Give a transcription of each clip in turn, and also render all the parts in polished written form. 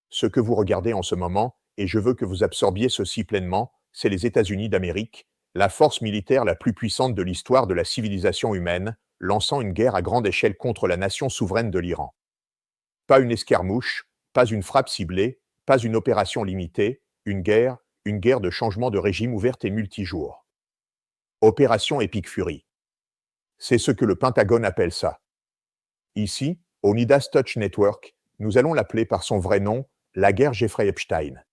Ce que vous regardez en ce moment, et je veux que vous absorbiez ceci pleinement, c'est les États-Unis d'Amérique, la force militaire la plus puissante de l'histoire de la civilisation humaine, lançant une guerre à grande échelle contre la nation souveraine de l'Iran. Pas une escarmouche, pas une frappe ciblée, pas une opération limitée, une guerre de changement de régime ouverte et multijours. Opération Epic Fury. C'est ce que le Pentagone appelle ça. Ici, au Midas Touch Network, nous allons l'appeler par son vrai nom, la guerre Jeffrey Epstein.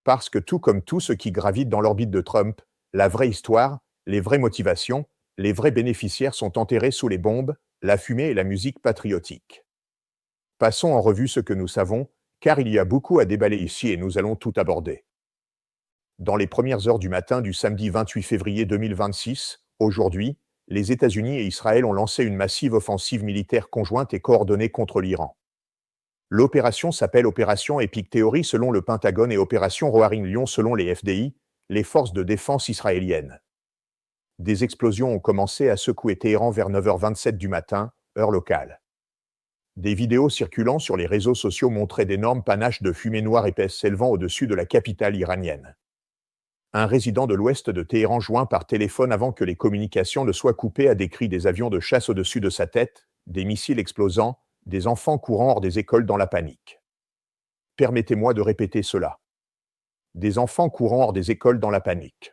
Parce que tout comme tout ce qui gravite dans l'orbite de Trump, la vraie histoire, les vraies motivations, les vrais bénéficiaires sont enterrés sous les bombes, la fumée et la musique patriotique. Passons en revue ce que nous savons, car il y a beaucoup à déballer ici et nous allons tout aborder. Dans les premières heures du matin du samedi 28 février 2026, aujourd'hui, les États-Unis et Israël ont lancé une massive offensive militaire conjointe et coordonnée contre l'Iran. L'opération s'appelle Opération Epic Theory selon le Pentagone et Opération Roaring Lion selon les FDI, les forces de défense israéliennes. Des explosions ont commencé à secouer Téhéran vers 9h27 du matin, heure locale. Des vidéos circulant sur les réseaux sociaux montraient d'énormes panaches de fumée noire épaisse s'élevant au-dessus de la capitale iranienne. Un résident de l'ouest de Téhéran joint par téléphone avant que les communications ne soient coupées a décrit des avions de chasse au-dessus de sa tête, des missiles explosant, des enfants courant hors des écoles dans la panique. Permettez-moi de répéter cela. Des enfants courant hors des écoles dans la panique.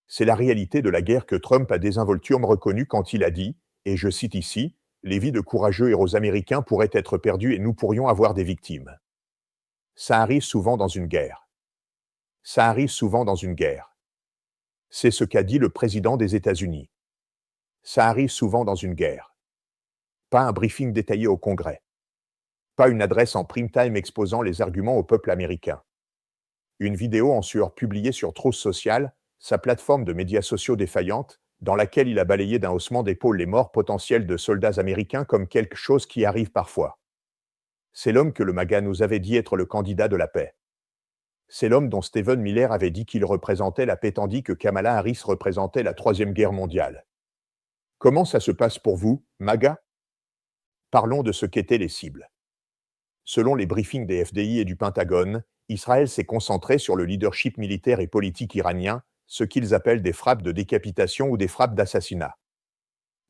C'est la réalité de la guerre que Trump a désinvolturement reconnue quand il a dit, et je cite ici, « Les vies de courageux héros américains pourraient être perdues et nous pourrions avoir des victimes. » Ça arrive souvent dans une guerre. Ça arrive souvent dans une guerre. C'est ce qu'a dit le président des États-Unis. Ça arrive souvent dans une guerre. Pas un briefing détaillé au Congrès. Pas une adresse en prime time exposant les arguments au peuple américain. Une vidéo en sueur publiée sur Truth Social, sa plateforme de médias sociaux défaillante, dans laquelle il a balayé d'un haussement d'épaule les morts potentielles de soldats américains comme quelque chose qui arrive parfois. C'est l'homme que le MAGA nous avait dit être le candidat de la paix. C'est l'homme dont Stephen Miller avait dit qu'il représentait la paix tandis que Kamala Harris représentait la Troisième Guerre mondiale. Comment ça se passe pour vous, MAGA? Parlons de ce qu'étaient les cibles. Selon les briefings des FDI et du Pentagone, Israël s'est concentré sur le leadership militaire et politique iranien, ce qu'ils appellent des frappes de décapitation ou des frappes d'assassinat.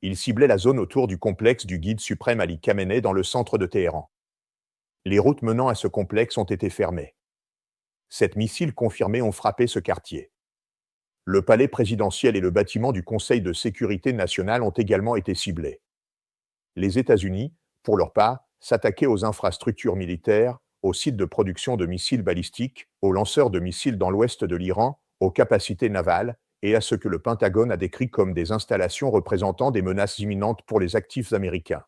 Ils ciblaient la zone autour du complexe du guide suprême Ali Khamenei dans le centre de Téhéran. Les routes menant à ce complexe ont été fermées. 7 missiles confirmés ont frappé ce quartier. Le palais présidentiel et le bâtiment du Conseil de sécurité nationale ont également été ciblés. Les États-Unis, pour leur part, s'attaquaient aux infrastructures militaires, aux sites de production de missiles balistiques, aux lanceurs de missiles dans l'ouest de l'Iran, aux capacités navales, et à ce que le Pentagone a décrit comme des installations représentant des menaces imminentes pour les actifs américains.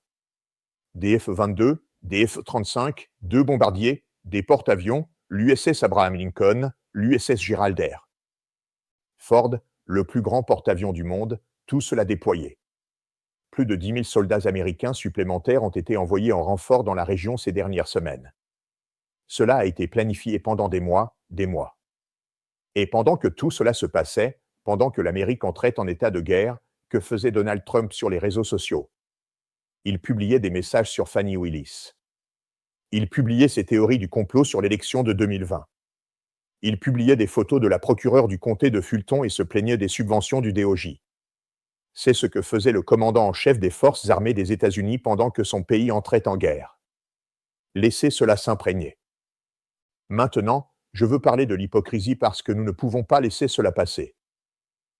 Des F-22, des F-35, 2 bombardiers, des porte-avions, l'USS Abraham Lincoln, l'USS Gerald R. Ford, le plus grand porte-avions du monde, tout cela déployé. Plus de 10 000 soldats américains supplémentaires ont été envoyés en renfort dans la région ces dernières semaines. Cela a été planifié pendant des mois, des mois. Et pendant que tout cela se passait, pendant que l'Amérique entrait en état de guerre, que faisait Donald Trump sur les réseaux sociaux? Il publiait des messages sur Fani Willis. Il publiait ses théories du complot sur l'élection de 2020. Il publiait des photos de la procureure du comté de Fulton et se plaignait des subventions du DOJ. C'est ce que faisait le commandant en chef des forces armées des États-Unis pendant que son pays entrait en guerre. Laissez cela s'imprégner. Maintenant, je veux parler de l'hypocrisie parce que nous ne pouvons pas laisser cela passer.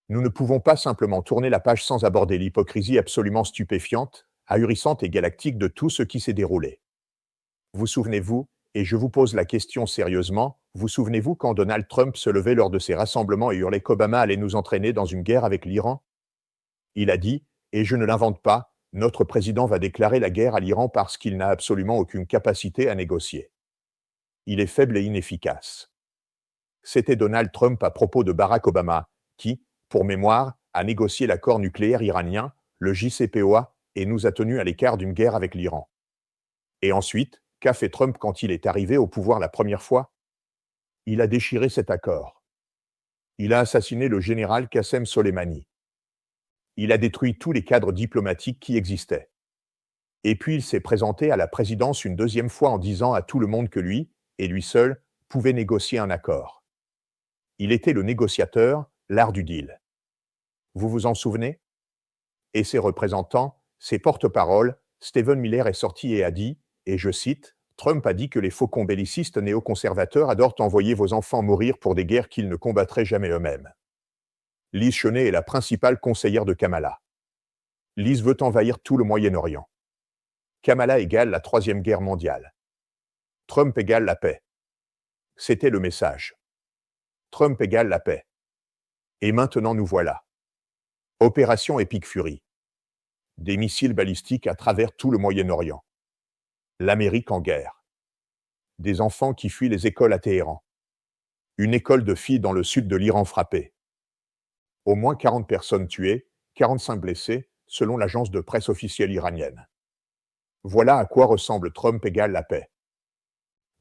Nous ne pouvons pas simplement tourner la page sans aborder l'hypocrisie absolument stupéfiante, ahurissante et galactique de tout ce qui s'est déroulé. Vous souvenez-vous, et je vous pose la question sérieusement, vous souvenez-vous quand Donald Trump se levait lors de ses rassemblements et hurlait qu'Obama allait nous entraîner dans une guerre avec l'Iran? Il a dit, et je ne l'invente pas, notre président va déclarer la guerre à l'Iran parce qu'il n'a absolument aucune capacité à négocier. Il est faible et inefficace. C'était Donald Trump à propos de Barack Obama, qui, pour mémoire, a négocié l'accord nucléaire iranien, le JCPOA, et nous a tenus à l'écart d'une guerre avec l'Iran. Et ensuite, qu'a fait Trump quand il est arrivé au pouvoir la première fois? Il a déchiré cet accord. Il a assassiné le général Qassem Soleimani. Il a détruit tous les cadres diplomatiques qui existaient. Et puis il s'est présenté à la présidence une deuxième fois en disant à tout le monde que lui, et lui seul, pouvait négocier un accord. Il était le négociateur, l'art du deal. Vous vous en souvenez? Et ses représentants, ses porte-paroles, Stephen Miller est sorti et a dit, et je cite, Trump a dit que les faucons bellicistes néoconservateurs adorent envoyer vos enfants mourir pour des guerres qu'ils ne combattraient jamais eux-mêmes. Liz Cheney est la principale conseillère de Kamala. Liz veut envahir tout le Moyen-Orient. Kamala égale la Troisième Guerre mondiale. Trump égale la paix. C'était le message. Trump égale la paix. Et maintenant nous voilà. Opération Epic Fury. Des missiles balistiques à travers tout le Moyen-Orient. L'Amérique en guerre. Des enfants qui fuient les écoles à Téhéran. Une école de filles dans le sud de l'Iran frappée. Au moins 40 personnes tuées, 45 blessées, selon l'agence de presse officielle iranienne. Voilà à quoi ressemble Trump égale la paix.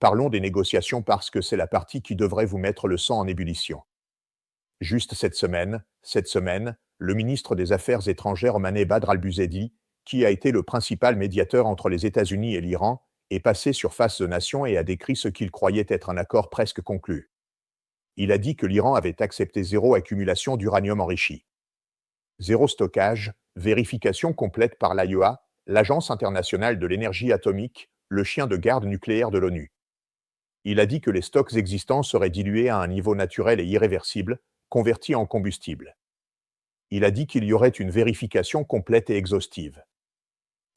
Parlons des négociations parce que c'est la partie qui devrait vous mettre le sang en ébullition. Juste cette semaine, le ministre des Affaires étrangères Omané Badr al-Busedi, qui a été le principal médiateur entre les États-Unis et l'Iran, est passé sur Face de Nation et a décrit ce qu'il croyait être un accord presque conclu. Il a dit que l'Iran avait accepté zéro accumulation d'uranium enrichi. Zéro stockage, vérification complète par l'AIEA, l'Agence internationale de l'énergie atomique, le chien de garde nucléaire de l'ONU. Il a dit que les stocks existants seraient dilués à un niveau naturel et irréversible, convertis en combustible. Il a dit qu'il y aurait une vérification complète et exhaustive.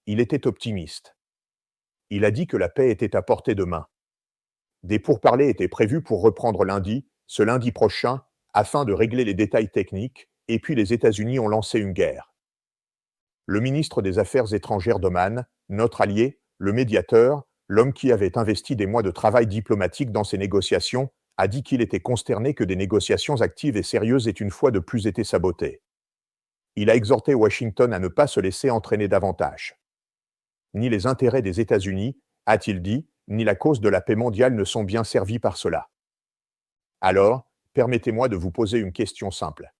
Il était optimiste. Il a dit que la paix était à portée de main. Des pourparlers étaient prévus pour reprendre ce lundi prochain, afin de régler les détails techniques, et puis les États-Unis ont lancé une guerre. Le ministre des Affaires étrangères d'Oman, notre allié, le médiateur, l'homme qui avait investi des mois de travail diplomatique dans ces négociations, a dit qu'il était consterné que des négociations actives et sérieuses aient une fois de plus été sabotées. Il a exhorté Washington à ne pas se laisser entraîner davantage. Ni les intérêts des États-Unis, a-t-il dit, ni la cause de la paix mondiale ne sont bien servis par cela. Alors, permettez-moi de vous poser une question simple.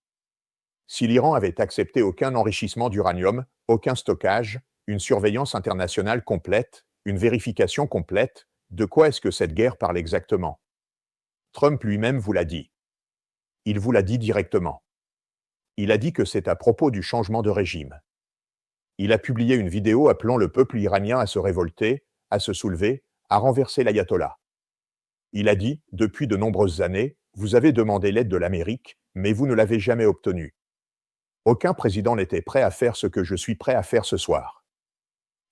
Si l'Iran avait accepté aucun enrichissement d'uranium, aucun stockage, une surveillance internationale complète, une vérification complète, de quoi est-ce que cette guerre parle exactement? Trump lui-même vous l'a dit. Il vous l'a dit directement. Il a dit que c'est à propos du changement de régime. Il a publié une vidéo appelant le peuple iranien à se révolter, à se soulever, à renverser l'ayatollah. Il a dit, depuis de nombreuses années, vous avez demandé l'aide de l'Amérique, mais vous ne l'avez jamais obtenue. Aucun président n'était prêt à faire ce que je suis prêt à faire ce soir.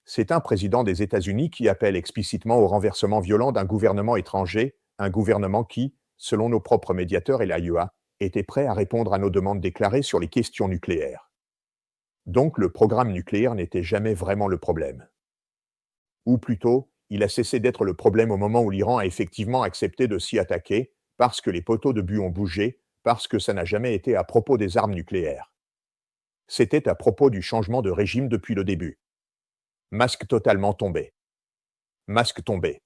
C'est un président des États-Unis qui appelle explicitement au renversement violent d'un gouvernement étranger, un gouvernement qui, selon nos propres médiateurs et l'AIEA, était prêt à répondre à nos demandes déclarées sur les questions nucléaires. Donc le programme nucléaire n'était jamais vraiment le problème. Ou plutôt, il a cessé d'être le problème au moment où l'Iran a effectivement accepté de s'y attaquer, parce que les poteaux de but ont bougé, parce que ça n'a jamais été à propos des armes nucléaires. C'était à propos du changement de régime depuis le début. Masque totalement tombé. Masque tombé.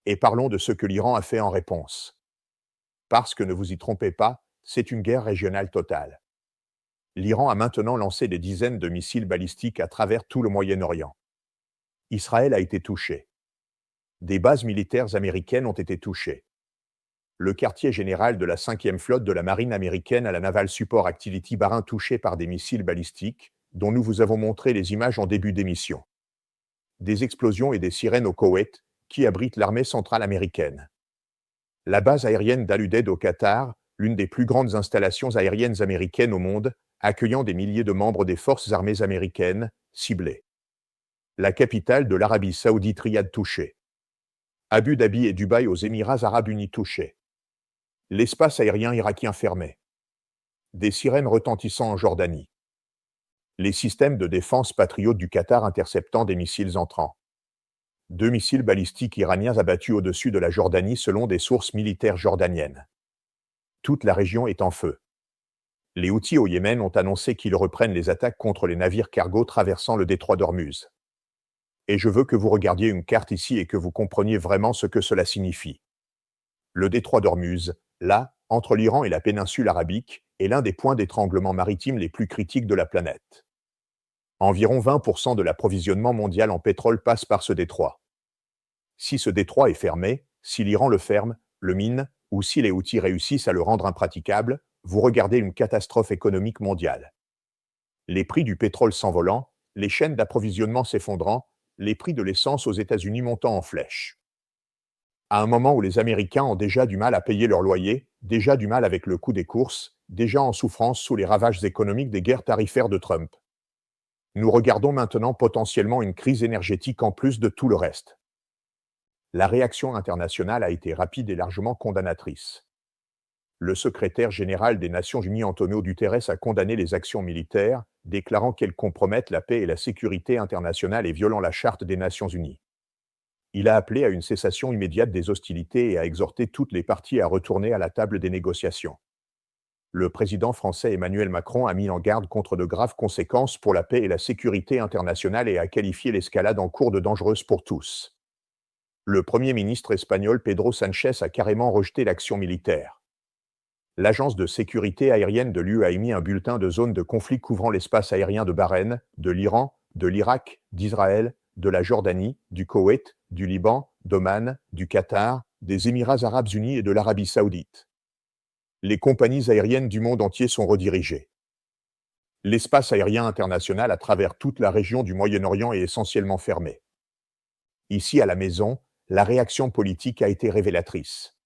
Et parlons de ce que l'Iran a fait en réponse. Parce que ne vous y trompez pas, c'est une guerre régionale totale. L'Iran a maintenant lancé des dizaines de missiles balistiques à travers tout le Moyen-Orient. Israël a été touché. Des bases militaires américaines ont été touchées. Le quartier général de la 5e flotte de la marine américaine à la Naval Support Activity Bahreïn touché par des missiles balistiques, dont nous vous avons montré les images en début d'émission. Des explosions et des sirènes au Koweït, qui abrite l'armée centrale américaine. La base aérienne d'Al-Udeid au Qatar, l'une des plus grandes installations aériennes américaines au monde, accueillant des milliers de membres des forces armées américaines, ciblées. La capitale de l'Arabie Saoudite Riyad touchée. Abu Dhabi et Dubaï aux Émirats Arabes Unis touchés. L'espace aérien irakien fermé. Des sirènes retentissant en Jordanie. Les systèmes de défense patriotes du Qatar interceptant des missiles entrants. 2 missiles balistiques iraniens abattus au-dessus de la Jordanie selon des sources militaires jordaniennes. Toute la région est en feu. Les Houthis au Yémen ont annoncé qu'ils reprennent les attaques contre les navires cargo traversant le détroit d'Ormuz. Et je veux que vous regardiez une carte ici et que vous compreniez vraiment ce que cela signifie. Le détroit d'Ormuz, là, entre l'Iran et la péninsule arabique, est l'un des points d'étranglement maritime les plus critiques de la planète. Environ 20% de l'approvisionnement mondial en pétrole passe par ce détroit. Si ce détroit est fermé, si l'Iran le ferme, le mine, ou si les Houthis réussissent à le rendre impraticable, vous regardez une catastrophe économique mondiale. Les prix du pétrole s'envolant, les chaînes d'approvisionnement s'effondrant, les prix de l'essence aux États-Unis montant en flèche. À un moment où les Américains ont déjà du mal à payer leur loyer, déjà du mal avec le coût des courses, déjà en souffrance sous les ravages économiques des guerres tarifaires de Trump. Nous regardons maintenant potentiellement une crise énergétique en plus de tout le reste. La réaction internationale a été rapide et largement condamnatrice. Le secrétaire général des Nations Unies Antonio Guterres a condamné les actions militaires, déclarant qu'elles compromettent la paix et la sécurité internationale et violant la Charte des Nations Unies. Il a appelé à une cessation immédiate des hostilités et a exhorté toutes les parties à retourner à la table des négociations. Le président français Emmanuel Macron a mis en garde contre de graves conséquences pour la paix et la sécurité internationale et a qualifié l'escalade en cours de dangereuse pour tous. Le Premier ministre espagnol Pedro Sánchez a carrément rejeté l'action militaire. L'agence de sécurité aérienne de l'UE a émis un bulletin de zone de conflit couvrant l'espace aérien de Bahreïn, de l'Iran, de l'Irak, d'Israël, de la Jordanie, du Koweït, du Liban, d'Oman, du Qatar, des Émirats arabes unis et de l'Arabie saoudite. Les compagnies aériennes du monde entier sont redirigées. L'espace aérien international à travers toute la région du Moyen-Orient est essentiellement fermé. Ici à la maison, la réaction politique a été révélatrice.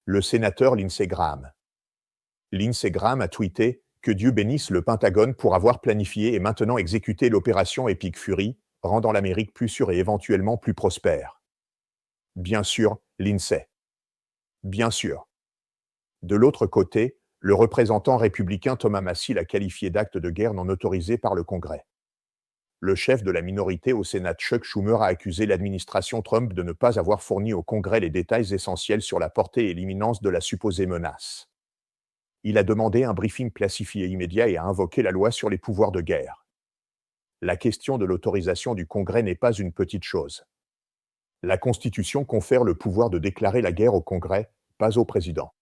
Le sénateur Lindsey Graham. Lindsey Graham a tweeté « Que Dieu bénisse le Pentagone pour avoir planifié et maintenant exécuté l'opération Epic Fury, rendant l'Amérique plus sûre et éventuellement plus prospère. » Bien sûr, Lindsey. Bien sûr. De l'autre côté, le représentant républicain Thomas Massie l'a qualifié d'acte de guerre non autorisé par le Congrès. Le chef de la minorité au Sénat Chuck Schumer a accusé l'administration Trump de ne pas avoir fourni au Congrès les détails essentiels sur la portée et l'imminence de la supposée menace. Il a demandé un briefing classifié immédiat et a invoqué la loi sur les pouvoirs de guerre. La question de l'autorisation du Congrès n'est pas une petite chose. La Constitution confère le pouvoir de déclarer la guerre au Congrès, pas au président.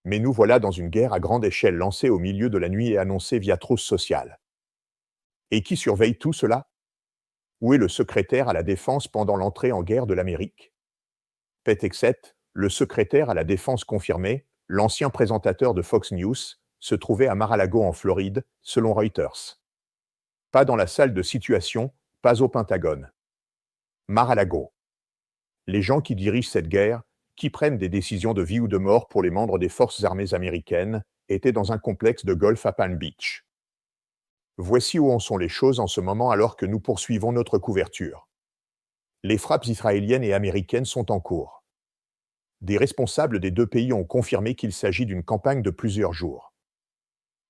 Mais nous voilà dans une guerre à grande échelle lancée au milieu de la nuit et annoncée via trousse sociale. Et qui surveille tout cela? Où est le secrétaire à la Défense pendant l'entrée en guerre de l'Amérique? Pete Hegseth, le secrétaire à la Défense confirmé, l'ancien présentateur de Fox News, se trouvait à Mar-a-Lago en Floride, selon Reuters. Pas dans la salle de situation, pas au Pentagone. Mar-a-Lago. Les gens qui dirigent cette guerre, qui prennent des décisions de vie ou de mort pour les membres des forces armées américaines, étaient dans un complexe de golf à Palm Beach. Voici où en sont les choses en ce moment alors que nous poursuivons notre couverture. Les frappes israéliennes et américaines sont en cours. Des responsables des deux pays ont confirmé qu'il s'agit d'une campagne de plusieurs jours.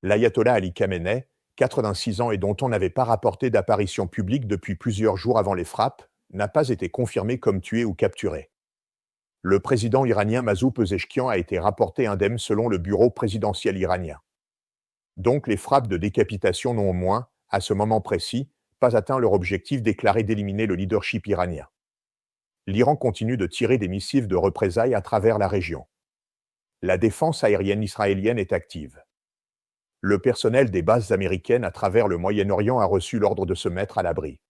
L'ayatollah Ali Khamenei, 86 ans et dont on n'avait pas rapporté d'apparition publique depuis plusieurs jours avant les frappes, n'a pas été confirmé comme tué ou capturé. Le président iranien Masoud Pezeshkian a été rapporté indemne selon le bureau présidentiel iranien. Donc les frappes de décapitation n'ont au moins, à ce moment précis, pas atteint leur objectif déclaré d'éliminer le leadership iranien. L'Iran continue de tirer des missiles de représailles à travers la région. La défense aérienne israélienne est active. Le personnel des bases américaines à travers le Moyen-Orient a reçu l'ordre de se mettre à l'abri.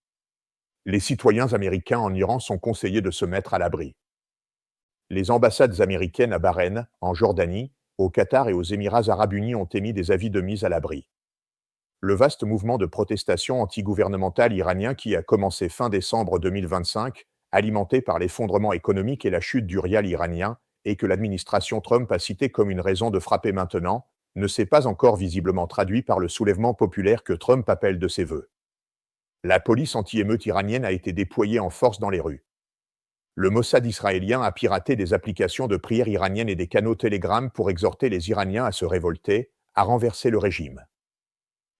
Les citoyens américains en Iran sont conseillés de se mettre à l'abri. Les ambassades américaines à Bahreïn, en Jordanie, au Qatar et aux Émirats arabes unis ont émis des avis de mise à l'abri. Le vaste mouvement de protestation antigouvernementale iranien qui a commencé fin décembre 2025, alimenté par l'effondrement économique et la chute du rial iranien, et que l'administration Trump a cité comme une raison de frapper maintenant, ne s'est pas encore visiblement traduit par le soulèvement populaire que Trump appelle de ses vœux. La police anti-émeute iranienne a été déployée en force dans les rues. Le Mossad israélien a piraté des applications de prière iraniennes et des canaux Telegram pour exhorter les Iraniens à se révolter, à renverser le régime.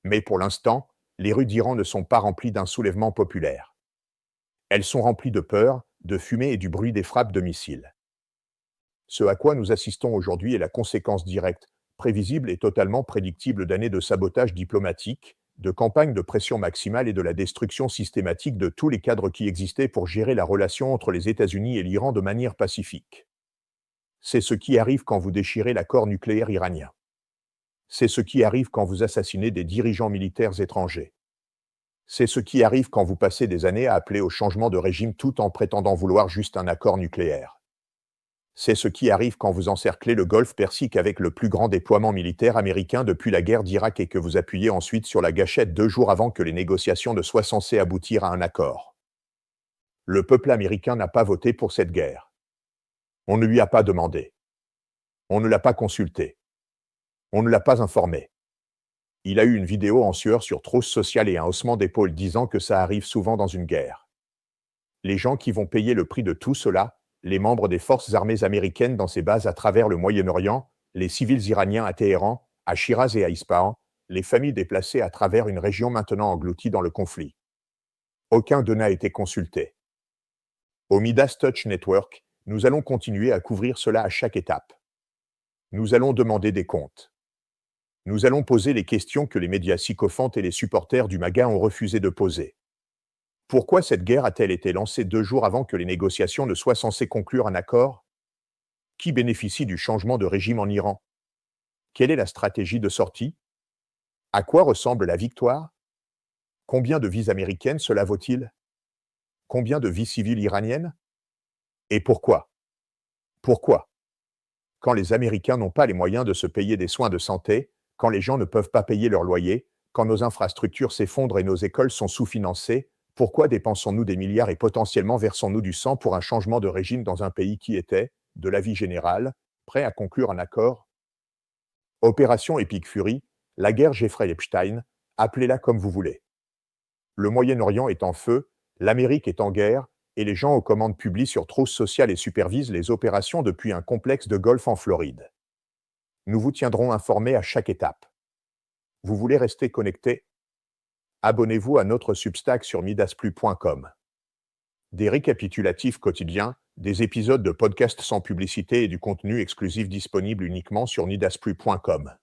Mais pour l'instant, les rues d'Iran ne sont pas remplies d'un soulèvement populaire. Elles sont remplies de peur, de fumée et du bruit des frappes de missiles. Ce à quoi nous assistons aujourd'hui est la conséquence directe, prévisible et totalement prédictible d'années de sabotage diplomatique, de campagnes de pression maximale et de la destruction systématique de tous les cadres qui existaient pour gérer la relation entre les États-Unis et l'Iran de manière pacifique. C'est ce qui arrive quand vous déchirez l'accord nucléaire iranien. C'est ce qui arrive quand vous assassinez des dirigeants militaires étrangers. C'est ce qui arrive quand vous passez des années à appeler au changement de régime tout en prétendant vouloir juste un accord nucléaire. C'est ce qui arrive quand vous encerclez le Golfe Persique avec le plus grand déploiement militaire américain depuis la guerre d'Irak et que vous appuyez ensuite sur la gâchette 2 jours avant que les négociations ne soient censées aboutir à un accord. Le peuple américain n'a pas voté pour cette guerre. On ne lui a pas demandé. On ne l'a pas consulté. On ne l'a pas informé. Il a eu une vidéo en sueur sur Truth Social et un haussement d'épaule disant que ça arrive souvent dans une guerre. Les gens qui vont payer le prix de tout cela, les membres des forces armées américaines dans ces bases à travers le Moyen-Orient, les civils iraniens à Téhéran, à Shiraz et à Ispahan, les familles déplacées à travers une région maintenant engloutie dans le conflit. Aucun d'eux n'a été consulté. Au Midas Touch Network, nous allons continuer à couvrir cela à chaque étape. Nous allons demander des comptes. Nous allons poser les questions que les médias sycophantes et les supporters du MAGA ont refusé de poser. Pourquoi cette guerre a-t-elle été lancée 2 jours avant que les négociations ne soient censées conclure un accord? Qui bénéficie du changement de régime en Iran? Quelle est la stratégie de sortie? À quoi ressemble la victoire? Combien de vies américaines cela vaut-il? Combien de vies civiles iraniennes? Et pourquoi? Pourquoi? Quand les Américains n'ont pas les moyens de se payer des soins de santé, quand les gens ne peuvent pas payer leur loyer, quand nos infrastructures s'effondrent et nos écoles sont sous-financées, pourquoi dépensons-nous des milliards et potentiellement versons-nous du sang pour un changement de régime dans un pays qui était, de l'avis général, prêt à conclure un accord? Opération Epic Fury, la guerre Jeffrey Epstein, appelez-la comme vous voulez. Le Moyen-Orient est en feu, l'Amérique est en guerre, et les gens aux commandes publient sur Truth Social et supervisent les opérations depuis un complexe de golf en Floride. Nous vous tiendrons informés à chaque étape. Vous voulez rester connecté? Abonnez-vous à notre Substack sur midasplu.com. Des récapitulatifs quotidiens, des épisodes de podcasts sans publicité et du contenu exclusif disponible uniquement sur midasplu.com.